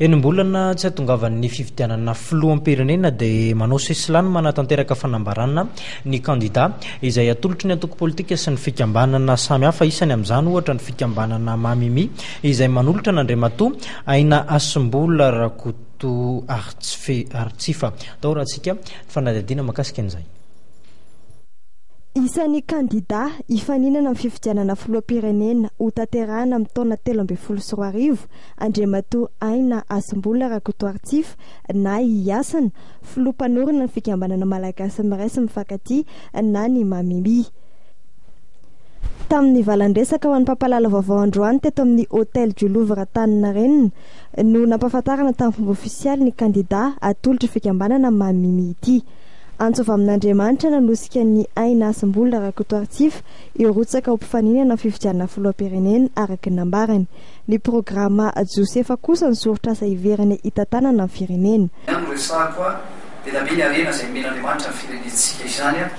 enimbolana tsy hatongavan'ny fividianana filoam-pirenena dia manao sesilany manatanteraka fanambarana ny kandida izay atolotry ny antoko politika sy ny fikambanana samihafa isany amin'izany ohatra ny fikambanana Mamimi izay manolotra n'Andriamatoa aina Asimbola Rakoto Artsifa tao raha antsika fanadihadiana makasika an'izay. Isan'ny kandida ifaninana amin'ny fifidianana filoam-pirenena ho tanterahana amin'ny taona 2024 Andriamatoa aina Asimbola Rakoto Artsifa na iasana filoam-panorina ny fikambanana malagasy miraisy mifankatia na ny Mamimi. Tamin'ny valan-dresaka ho an'ny mpampalala vaovao androany teto amin'ny hôtel du Louvre Taninarenina no nampahafantarana tamin'ny fomba ofisialy ny kandida atolotry fikambanana Mamimi ity. Antsova amin'Andriamanitra nanosika ny aina Asimbola Rakoto Artsifa irotsaka ho mpifaninana fifidianana filoam-pirenena araka ny nambarany. Ny programa Josefa kosa ny soratra asa iverany hitantanana ny firenena. Resako dia labe ny arena izay men'Andriamanitra ny firenentsika izany ho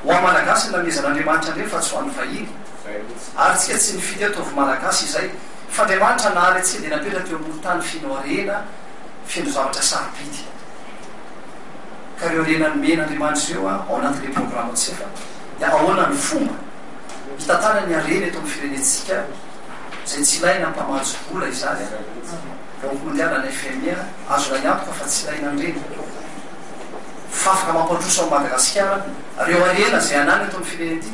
amin'ny malagasy namezan'Andriamanitra ndray fa tsy ho an'ny vahiny ary tsika tsy nifidy ataovy malagasy izay fa Andriamanitra nahary atsika dia napetraka teo ambony tany fino arena feno zavatra sarobidy ka ireo arenany men'Andriamanitra ireo ao anatin'ilay programa Josefa dia ahoana ny fomba hitantanana ny arena eto amin'ny firenentsika izay tsy ilaina ny mpamajo vola izany banque mondiale na FMI azo antoka fa tsy ilaina ny reny fa afaka mampandroso amin'ny Madagasikara ireo arena izay anany eto amin'ny firenena ity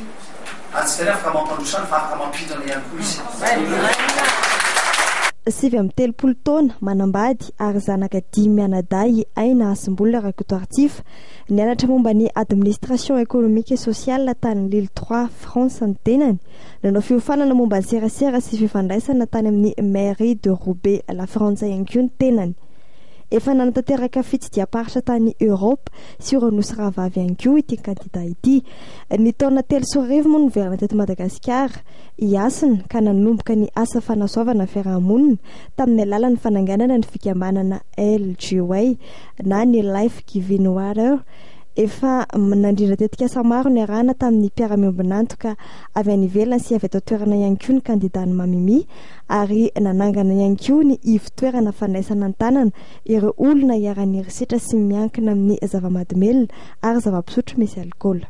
ary tsy tena afaka mampandroso any fa afaka mampindrana ihany koa izy. 7 taona manambady ary zanaka 10 mianaday aina Asimbola Rakoto Artsifa nianatra momba ny administration économique et sociale tany Lille 3 France ny tenany nanao fiofanana momba ny serasera sy fifandraisana tany amin'ny mairie de Roubaix la France ihany koa ny tenany. Efa nanatanteraka fitsidiam-paritra tany Europe sy uranosy rahavavy ihany koa ity kandida ity. Ny taona 3 moa niverina teto Madagasikara iasina ka nanomboka ny asa fanasoavana fiarahamonina tamin'ny alalan'ny fananganana ny fikambanana LGWay na ny Life Giving Water. Efa nandrindra tetika asa maro ny arahana tamin'ny mpiara-miombinantoka avy any ivelany sy avy ato toerana ihany koa ny kandida ny Mamimi ary nanangana ihany koa ny ivo-toerana fandraisana an-tanana ireo olona hiara-ny herisetra sy miankina amin'ny zava-mahadomelona ary zava-pisotro misy alikaola.